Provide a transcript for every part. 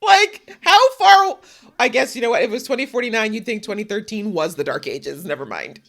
Like, how far? I guess, you know what? If it was 2049, you'd think 2013 was the Dark Ages. Never mind.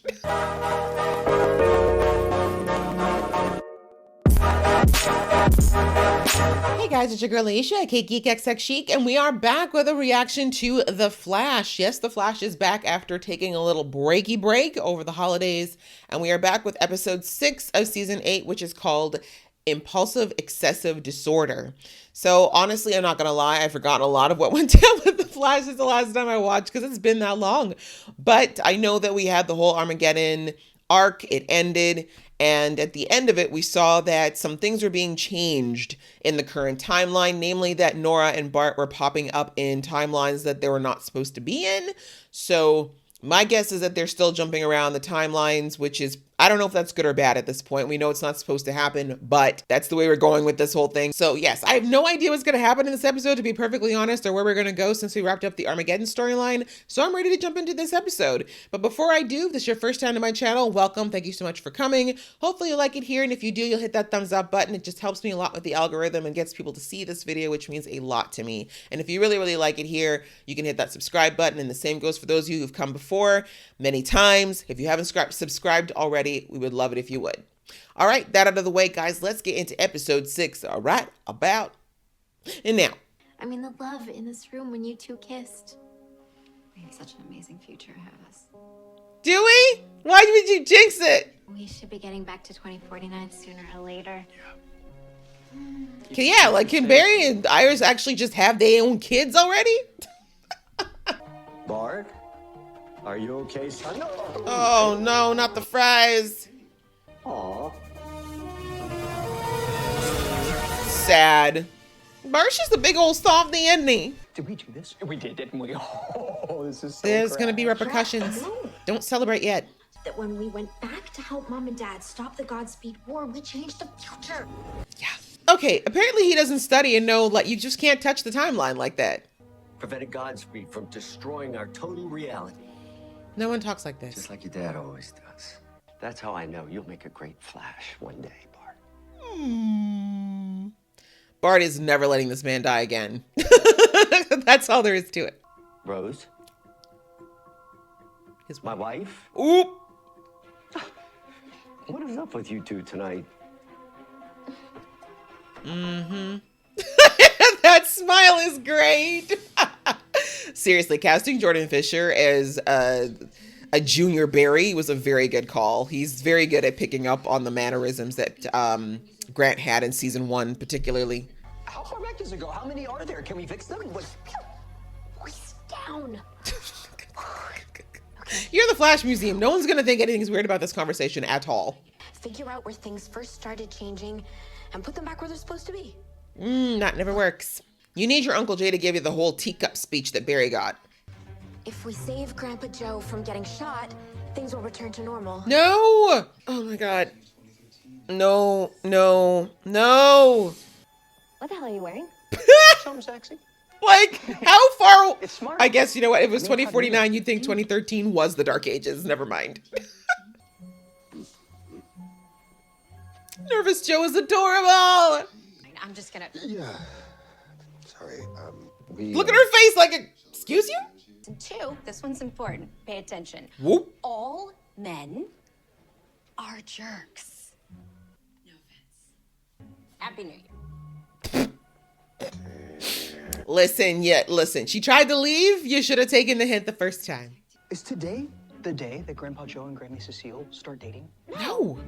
Hey guys, it's your girl Aisha, aka Geek Chic, and we are back with a reaction to The Flash. Yes, The Flash is back after taking a little breaky break over the holidays, and we are back with episode 6 of season 8, which is called Impulsive Excessive Disorder. So honestly, I'm not gonna lie, I've forgotten a lot of what went down with The Flash since the last time I watched because it's been that long. But I know that we had the whole Armageddon arc, it ended, and at the end of it, we saw that some things were being changed in the current timeline, namely that Nora and Bart were popping up in timelines that they were not supposed to be in. So my guess is that they're still jumping around the timelines, which is, I don't know if that's good or bad at this point. We know it's not supposed to happen, but that's the way we're going with this whole thing. So yes, I have no idea what's going to happen in this episode, to be perfectly honest, or where we're going to go since we wrapped up the Armageddon storyline. So I'm ready to jump into this episode. But before I do, if this is your first time to my channel, welcome. Thank you so much for coming. Hopefully you like it here. And if you do, you'll hit that thumbs up button. It just helps me a lot with the algorithm and gets people to see this video, which means a lot to me. And if you really, really like it here, you can hit that subscribe button. And the same goes for those of you who've come before many times. If you haven't subscribed already, we would love it if you would. All right, that out of the way, guys, let's get into episode 6 right about and now. I mean, the love in this room when you two kissed. We have such an amazing future ahead of us. Do we? Why would you jinx it? We should be getting back to 2049 sooner or later. Yeah, like can Barry and Iris actually just have their own kids already? Bart, are you okay, son? No. Oh no, not the fries. Aw. Sad. Bart's just a big old softy, isn't he? Did we do this? We did, didn't we? Oh, this is so There's gonna be crash. repercussions. Don't celebrate yet. That when we went back to help Mom and Dad stop the Godspeed War, we changed the future. Yeah. Okay, apparently he doesn't study and know, like, you just can't touch the timeline like that. Prevented Godspeed from destroying our total reality. No one talks like this. Just like your dad always does. That's how I know you'll make a great Flash one day, Bart. Bart is never letting this man die again. That's all there is to it. Rose? My wife? Oop! What is up with you two tonight? That smile is great. Seriously, casting Jordan Fisher as a junior Barry was a very good call. He's very good at picking up on the mannerisms that Grant had in season 1, particularly. How far back does it go? How many are there? Can we fix them? Voice down. You're the Flash Museum. No one's gonna think anything's weird about this conversation at all. Figure out where things first started changing and put them back where they're supposed to be. That never works. You need your Uncle Jay to give you the whole teacup speech that Barry got. If we save Grandpa Joe from getting shot, things will return to normal. No! Oh my god. No, no, no! What the hell are you wearing? Something sexy. Like, how far? It's smart. I guess, you know what? If it was 2049, you'd think 2013 was the Dark Ages. Never mind. Nervous Joe is adorable! I'm just gonna... Yeah. Sorry, Look at her face like, excuse you? 2, this one's important. Pay attention. Whoop. All men are jerks. No offense. Happy New Year. Listen. She tried to leave. You should have taken the hint the first time. Is today the day that Grandpa Joe and Granny Cecile start dating? No.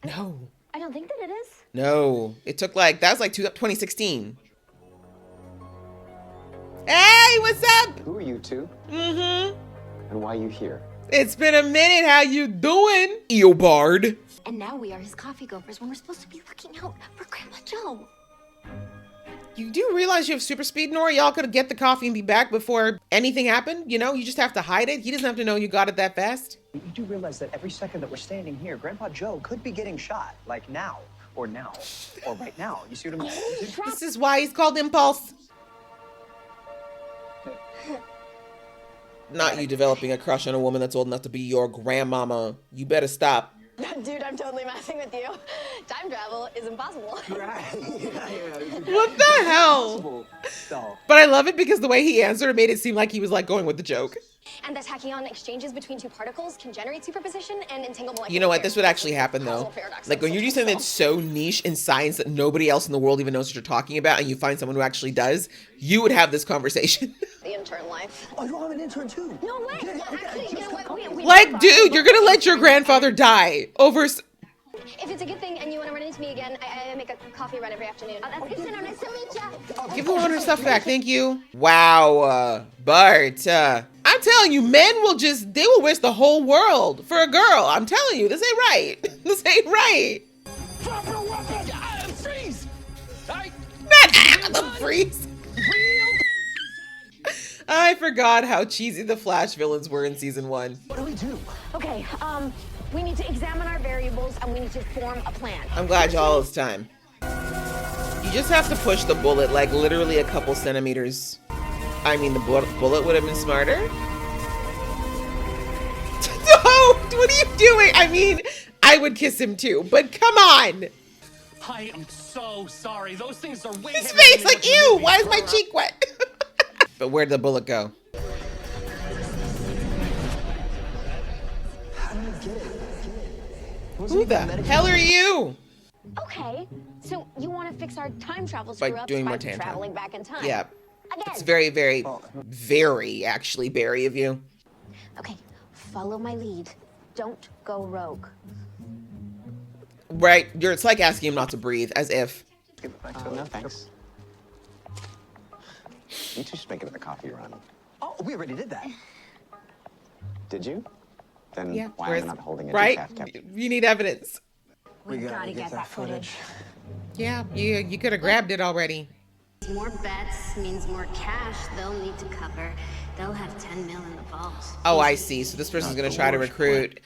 I don't think that it is. No. It took that was like 2016. Hey, what's up? Who are you two? And why are you here? It's been a minute. How you doing, Eobard? And now we are his coffee gophers when we're supposed to be looking out for Grandpa Joe. You do realize you have super speed, Nora? Y'all could get the coffee and be back before anything happened? You know, you just have to hide it. He doesn't have to know you got it that fast. You do realize that every second that we're standing here, Grandpa Joe could be getting shot, like now, or right now. You see what I mean? This is why he's called Impulse. Not you developing a crush on a woman that's old enough to be your grandmama. You better stop. No! Dude, I'm totally messing with you. Time travel is impossible. Right. What the hell? No. But I love it because the way he answered made it seem like he was like going with the joke. And the tachyon exchanges between two particles can generate superposition and entangle molecular You know what? This pairs. would actually happen Causal though. paradox Like when you do something that's so niche in science that nobody else in the world even knows what you're talking about, and you find someone who actually does, you would have this conversation. The intern life. Oh, you have an intern too? No way. Well, actually, you know what? We Like, dude, you're gonna let your grandfather die over. If it's a good thing and you want to run into me again, I make a coffee run every afternoon. Oh, that's good to know. Nice to meet you. Give the woman her stuff back, thank you. Wow, Bart. I'm telling you, men they will risk the whole world for a girl. I'm telling you, this ain't right. This ain't right. Drop your weapon! Freeze! The freeze. I forgot how cheesy the Flash villains were in season 1. What do we do? Okay, we need to examine our variables and we need to form a plan. I'm glad y'all it's time. You just have to push the bullet like literally a couple centimeters. I mean, the bullet would have been smarter. No, what are you doing? I mean, I would kiss him too, but come on. I am so sorry. Those things are way His heavier face than like, what you ew, made why me is my for. cheek wet? But where'd the bullet go? How did I get it? Who the hell are you? Okay, so you want to fix our time travel By screw-ups doing by more time traveling back in time. Yeah. Again. It's very, very, very actually Barry of you. Okay, follow my lead. Don't go rogue. Right? It's like asking him not to breathe, as if. Give it back to him. No, thanks. You two should make it a coffee run. Oh, we already did that. Did you? Then Yeah. why am I not holding a right? decaf cup? You need evidence. We gotta get that footage. Yeah, you could have grabbed it already. More bets means more cash they'll need to cover. They'll have 10 mil in the vault. Oh, I see. So this person's going to try to recruit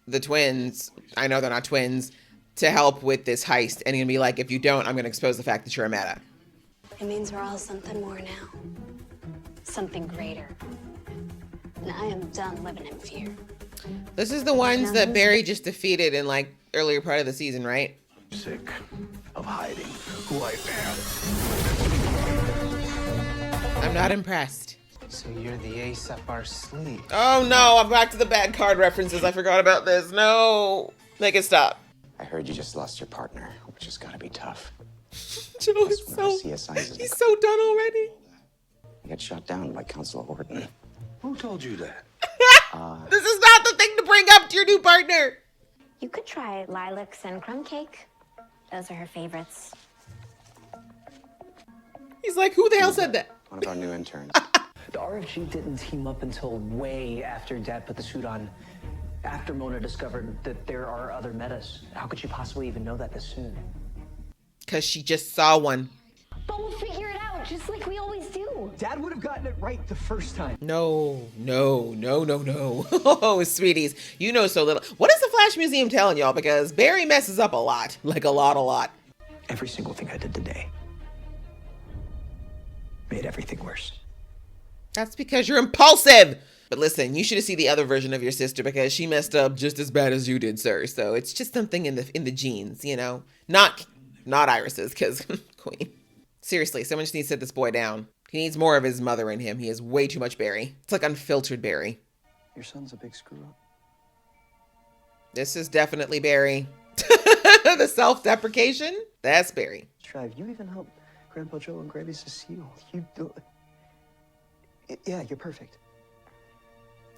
the twins. I know they're not twins. To help with this heist. And he's going to be like, if you don't, I'm going to expose the fact that you're a meta. It means we're all something more now. Something greater. And I am done living in fear. This is the ones that Barry just defeated in like earlier part of the season, right? Sick of hiding who I am. I'm not impressed. So you're the ace up our sleeve. Oh no, I'm back to the bad card references. I forgot about this. No. Make it stop. I heard you just lost your partner, which has got to be tough. Joe is That's one of so, CSI's he's so done already. He got shot down by Counselor Horton. Who told you that? This is not the thing to bring up to your new partner. You could try lilacs and crumb cake. Those are her favorites. He's like, who the hell said that? One of our new interns. The RFG didn't team up until way after Dad put the suit on. After Mona discovered that there are other metas. How could she possibly even know that this soon? Because she just saw one. But we'll figure it out, just like we always do. Dad would have gotten it right the first time. No. Oh, sweeties, you know so little. What is the Flash Museum telling y'all? Because Barry messes up a lot. Like a lot. Every single thing I did today made everything worse. That's because you're impulsive. But listen, you should have seen the other version of your sister because she messed up just as bad as you did, sir. So it's just something in the genes, you know? Not Iris's, because queen. Seriously, someone just needs to sit this boy down. He needs more of his mother in him. He has way too much Barry. It's like unfiltered Barry. Your son's a big screw up. This is definitely Barry. The self-deprecation? That's Barry. Trav, you even helped Grandpa Joe and Gravy Cecile. You do. Yeah, you're perfect.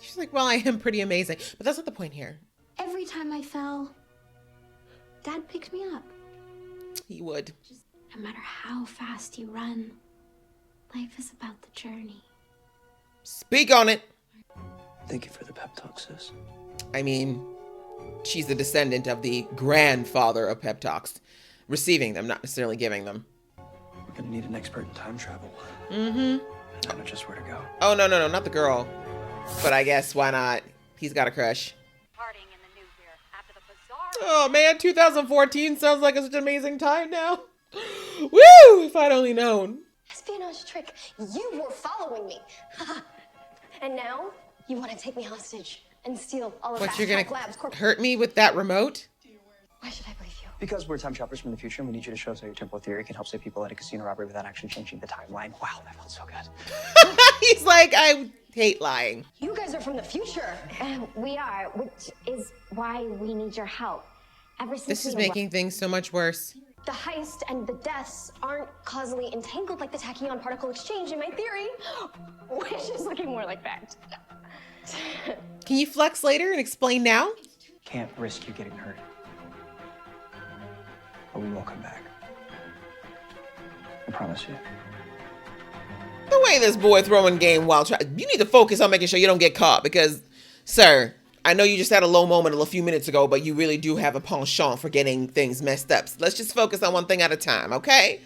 She's like, well, I am pretty amazing. But that's not the point here. Every time I fell, Dad picked me up. He would. No matter how fast you run, life is about the journey. Speak on it. Thank you for the pep talk, sis. I mean, she's the descendant of the grandfather of pep talks. Receiving them, not necessarily giving them. We're gonna need an expert in time travel. Mm-hmm. I know just where to go. Oh, no, not the girl. But I guess, why not? He's got a crush. Partying in the new year after the bizarre. Oh, man, 2014 sounds like such an amazing time now. Woo! If I'd only known. Espionage trick. You were following me. And now you want to take me hostage. and steal all of What, that you're gonna tech labs. hurt me with that remote? Why should I believe you? Because we're time shoppers from the future, and we need you to show us how your temporal theory can help save people at a casino robbery without actually changing the timeline. Wow, that felt so good. He's like, I hate lying. You guys are from the future. We are, which is why we need your help. Ever since This is we making things so much worse. The heist and the deaths aren't causally entangled like the tachyon particle exchange in my theory, which is looking more like fact. Can you flex later and explain now? Can't risk you getting hurt. But we will come back. I promise you. The way this boy throwing game while you need to focus on making sure you don't get caught because, sir, I know you just had a low moment a few minutes ago, but you really do have a penchant for getting things messed up. So let's just focus on one thing at a time, okay?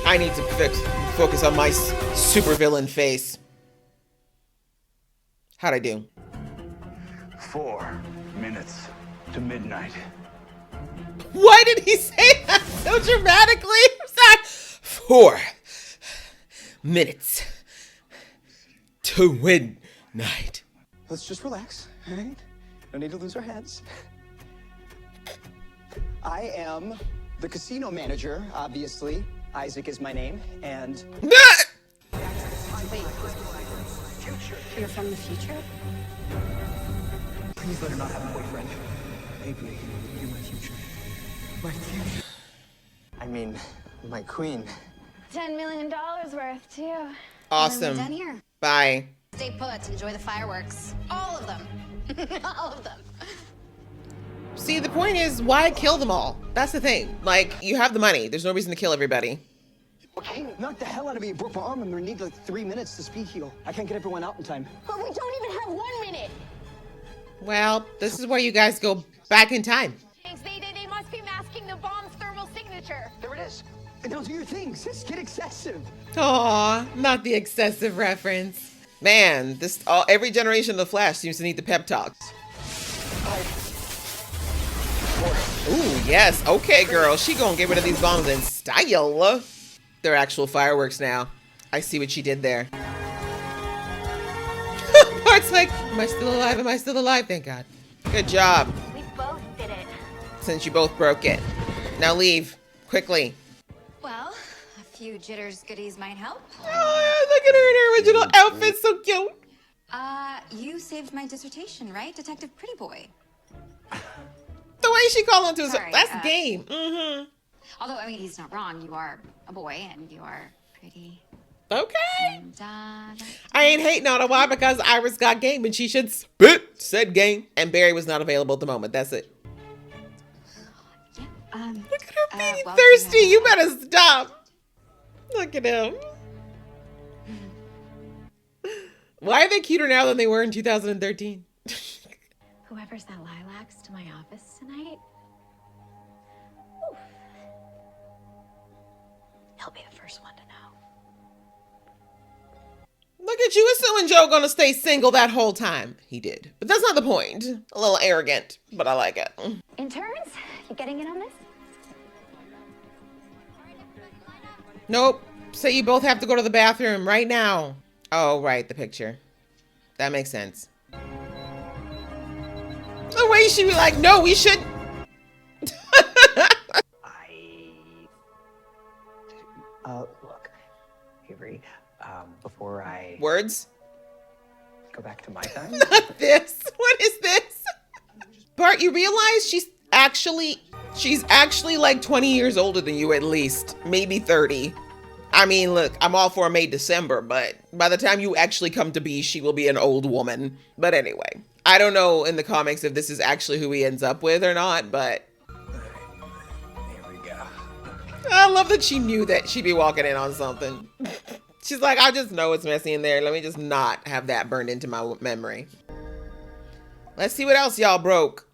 I need to focus on my supervillain face. How'd I do? 4 minutes to midnight. Why did he say that so dramatically? I'm sorry. 4 minutes to midnight. Let's just relax, all right? No need to lose our heads. I am the casino manager, obviously. Isaac is my name, and... Wait, you're from the future? Please let her not have a boyfriend. Maybe you're my future. My future. I mean, my queen. $10 million worth, too. Awesome. Done here. Bye. Stay put. Enjoy the fireworks. All of them. All of them. See, the point is, why kill them all? That's the thing. Like, you have the money. There's no reason to kill everybody. Okay, knock the hell out of me. Broke my arm. I'm gonna need like 3 minutes to speed heal. I can't get everyone out in time. But we don't even have 1 minute. Well, this is where you guys go back in time. They must be masking the bomb's thermal signature. There it is. And now do your things. Just get excessive. Aw, not the excessive reference. Man, every generation of the Flash seems to need the pep talks. Ooh, yes. Okay, girl. She gonna get rid of these bombs in style. They're actual fireworks now. I see what she did there. Bart's like, am I still alive? Am I still alive? Thank God. Good job. We both did it. Since you both broke it. Now leave. Quickly. Well, a few jitters goodies might help. Oh, look at her in her original outfit. So cute. You saved my dissertation, right? Detective Pretty Boy. The way she called him to his... Sorry, That's game. Mm-hmm. Although, I mean, he's not wrong. You are a boy, and you are pretty. Okay. And, I ain't hating on her. Why? Because Iris got game and she should spit said game. And Barry was not available at the moment. That's it. yeah, Look at her being well, thirsty. You better stop. Look at him. Why are they cuter now than they were in 2013? Whoever's that lilacs to my office tonight, oof, he'll be the first one to know. Look at you assuming Joe gonna stay single that whole time. He did. But that's not the point. A little arrogant, but I like it. Interns, you getting in on this? Nope. Say you both have to go to the bathroom right now. Oh, right, the picture. That makes sense. The way she be like, no, we should. Look, Avery, before I Words? go back to my time. Not this. What is this? Bart, you realize she's actually like 20 years older than you at least. Maybe 30. I mean, look, I'm all for May December, but by the time you actually come to be, she will be an old woman. But anyway, I don't know in the comics if this is actually who he ends up with or not, but Here we go. I love that she knew that she'd be walking in on something. She's like, I just know it's messy in there. Let me just not have that burned into my memory. Let's see what else y'all broke.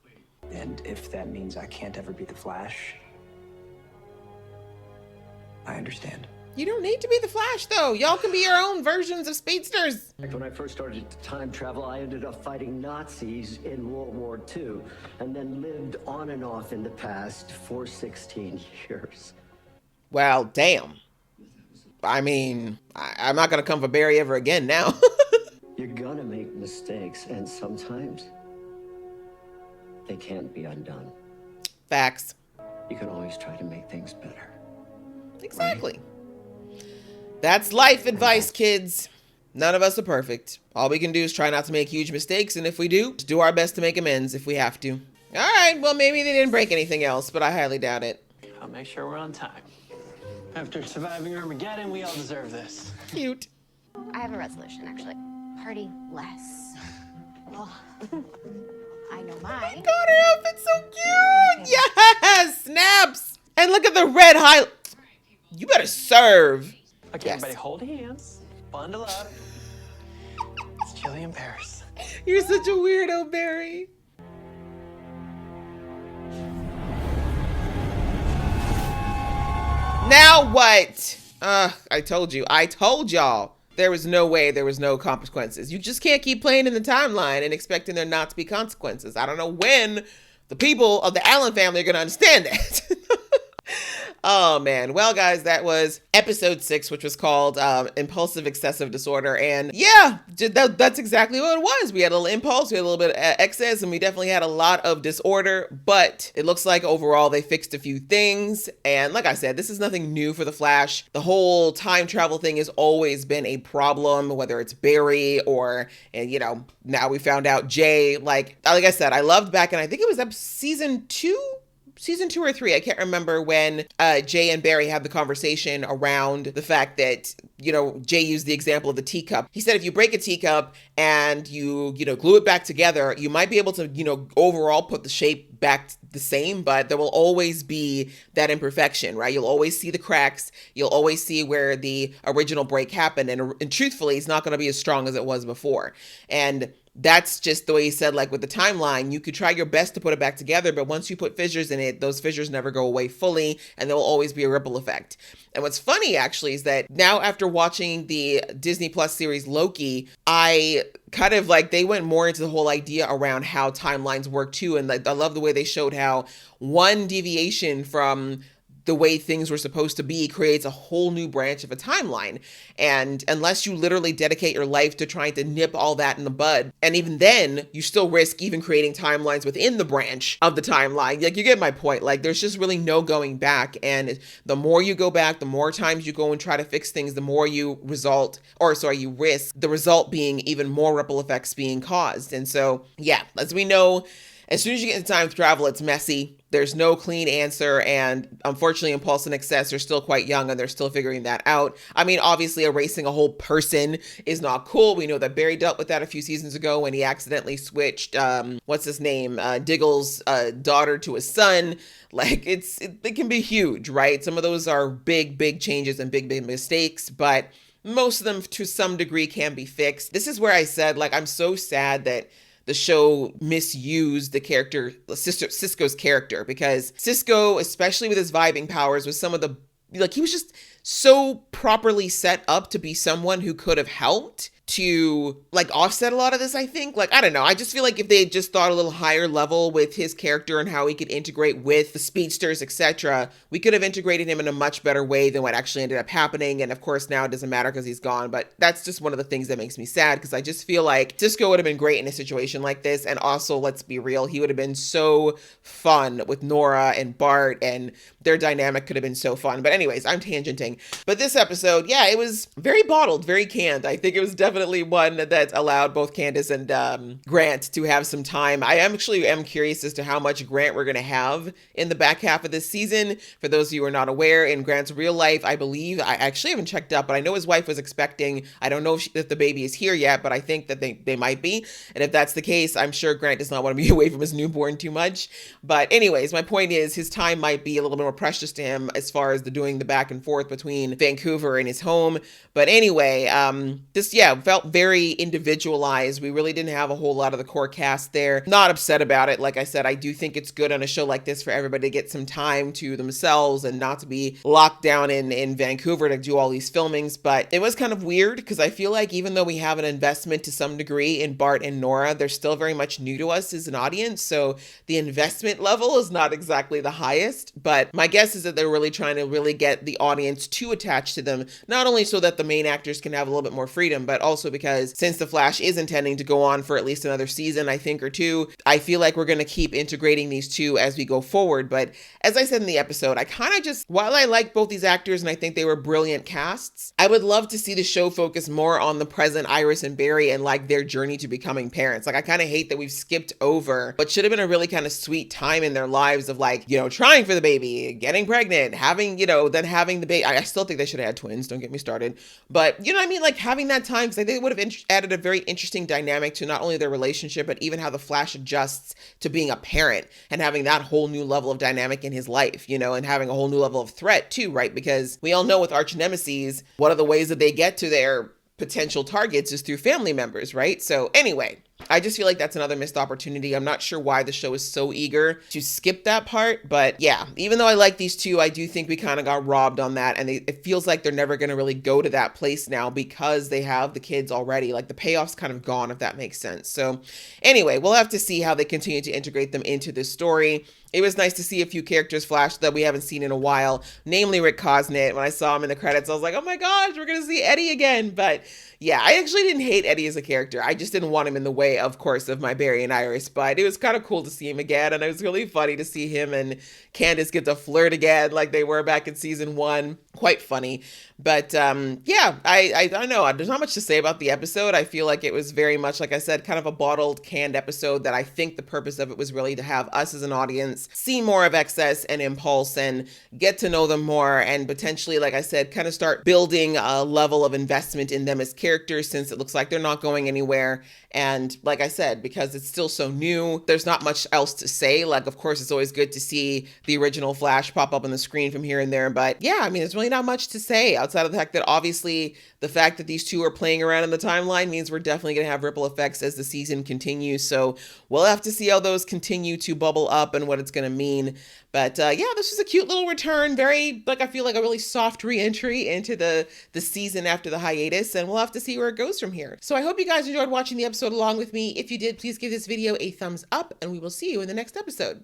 And if that means I can't ever be the Flash, I understand. You don't need to be the Flash, though. Y'all can be your own versions of speedsters. When I first started to time travel, I ended up fighting Nazis in World War II, and then lived on and off in the past for 16 years. Well, damn. I mean, I'm not going to come for Barry ever again now. You You're gonna make mistakes, and sometimes they can't be undone. Facts. You can always try to make things better. Exactly. That's life advice, kids. None of us are perfect. All we can do is try not to make huge mistakes, and if we do, just do our best to make amends if we have to. All right, well, maybe they didn't break anything else, but I highly doubt it. I'll make sure we're on time. After surviving Armageddon, we all deserve this. Cute. I have a resolution, actually. Party less. Well, I know mine. God, her outfit's so cute. Yes, snaps. And look at the red highlight. You better serve. Okay, everybody hold hands. Bundle up. It's chilly in Paris. You're such a weirdo, Barry. Now what? I told y'all. There was no way there was no consequences. You just can't keep playing in the timeline and expecting there not to be consequences. I don't know when the people of the Allen family are going to understand that. Oh, man. Well, guys, that was episode 6, which was called Impulsive Excessive Disorder. And yeah, that's exactly what it was. We had a little impulse, we had a little bit of excess, and we definitely had a lot of disorder. But it looks like overall they fixed a few things. And like I said, this is nothing new for The Flash. The whole time travel thing has always been a problem, whether it's Barry or, and you know, now we found out Jay. Like I said, I loved back in, I think it was season 2 or 3, I can't remember, when Jay and Barry had the conversation around the fact that, you know, Jay used the example of the teacup. He said if you break a teacup and you glue it back together, you might be able to, overall put the shape back the same, but there will always be that imperfection, right? You'll always see the cracks. You'll always see where the original break happened. And truthfully, it's not going to be as strong as it was before. And that's just the way he said, like with the timeline, you could try your best to put it back together, but once you put fissures in it, those fissures never go away fully, and there will always be a ripple effect. And what's funny, actually, is that now after watching the Disney Plus series Loki, I kind of like, they went more into the whole idea around how timelines work too. And I love the way they showed how one deviation from the way things were supposed to be creates a whole new branch of a timeline. And unless you literally dedicate your life to trying to nip all that in the bud, and even then, you still risk even creating timelines within the branch of the timeline. Like, you get my point. Like, there's just really no going back. And the more you go back, the more times you go and try to fix things, the more you risk the result being even more ripple effects being caused. And so, yeah, as we know, as soon as you get into time travel, it's messy. There's no clean answer. And unfortunately, Impulse and Excess are still quite young and they're still figuring that out. I mean, obviously, erasing a whole person is not cool. We know that Barry dealt with that a few seasons ago when he accidentally switched, Diggle's daughter to his son. Like, it can be huge, right? Some of those are big changes and big mistakes, but most of them to some degree can be fixed. This is where I said, like, I'm so sad that the show misused the character, Cisco's character, because Cisco, especially with his vibing powers, was some of the, like, he was just so properly set up to be someone who could have helped to, like, offset a lot of this, I think. Like, I don't know. I just feel like if they had just thought a little higher level with his character and how he could integrate with the speedsters, etc., we could have integrated him in a much better way than what actually ended up happening. And of course, now it doesn't matter because he's gone. But that's just one of the things that makes me sad, because I just feel like Cisco would have been great in a situation like this. And also, let's be real, he would have been so fun with Nora and Bart, and their dynamic could have been so fun. But anyways, I'm tangenting. But this episode, yeah, it was very bottled, very canned. I think it was definitely one that allowed both Candace and Grant to have some time. I am curious as to how much Grant we're going to have in the back half of this season. For those of you who are not aware, in Grant's real life, I believe, I actually haven't checked up, but I know his wife was expecting. I don't know if the baby is here yet, but I think that they might be. And if that's the case, I'm sure Grant does not want to be away from his newborn too much. But anyways, my point is his time might be a little bit more precious to him as far as doing the back and forth between Vancouver and his home. But anyway, felt very individualized. We really didn't have a whole lot of the core cast there. Not upset about it. Like I said, I do think it's good on a show like this for everybody to get some time to themselves and not to be locked down in Vancouver to do all these filmings. But it was kind of weird because I feel like even though we have an investment to some degree in Bart and Nora, they're still very much new to us as an audience. So the investment level is not exactly the highest. But my guess is that they're really trying to really get the audience to attach to them, not only so that the main actors can have a little bit more freedom, but also also because since The Flash is intending to go on for at least another season, I think, or two, I feel like we're going to keep integrating these two as we go forward. But as I said in the episode, I kind of just, while I like both these actors and I think they were brilliant casts, I would love to see the show focus more on the present Iris and Barry and like their journey to becoming parents. Like, I kind of hate that we've skipped over what should have been a really kind of sweet time in their lives of like, you know, trying for the baby, getting pregnant, having, you know, then having the baby. I still think they should have had twins, don't get me started. But you know what I mean? Like having that time, because I think it would have added a very interesting dynamic to not only their relationship, but even how the Flash adjusts to being a parent and having that whole new level of dynamic in his life, you know, and having a whole new level of threat too, right? Because we all know with arch nemesis, one of the ways that they get to their potential targets is through family members, right? So anyway, I just feel like that's another missed opportunity. I'm not sure why the show is so eager to skip that part, but yeah, even though I like these two, I do think we kind of got robbed on that, and it feels like they're never going to really go to that place now because they have the kids already. Like the payoff's kind of gone, if that makes sense. So anyway, we'll have to see how they continue to integrate them into this story. It was nice to see a few characters flash that we haven't seen in a while, namely Rick Cosnett. When I saw him in the credits, I was like, oh my gosh, we're going to see Eddie again. But yeah, I actually didn't hate Eddie as a character. I just didn't want him in the way, of course, of my Barry and Iris. But it was kind of cool to see him again. And it was really funny to see him and Candace get to flirt again like they were back in season 1. Quite funny. But yeah, I don't know. There's not much to say about the episode. I feel like it was very much, like I said, kind of a bottled, canned episode that I think the purpose of it was really to have us as an audience see more of Excess and Impulse and get to know them more and potentially, like I said, kind of start building a level of investment in them as characters, since it looks like they're not going anywhere. And like I said, because it's still so new, there's not much else to say. Like, of course, it's always good to see the original Flash pop up on the screen from here and there. But yeah, I mean, there's really not much to say outside of the fact that obviously the fact that these two are playing around in the timeline means we're definitely going to have ripple effects as the season continues. So we'll have to see how those continue to bubble up and what it's going to mean. But yeah, this was a cute little return. Very, like, I feel like a really soft re-entry into the season after the hiatus, and we'll have to see where it goes from here. So I hope you guys enjoyed watching the episode along with me. If you did, please give this video a thumbs up, and we will see you in the next episode.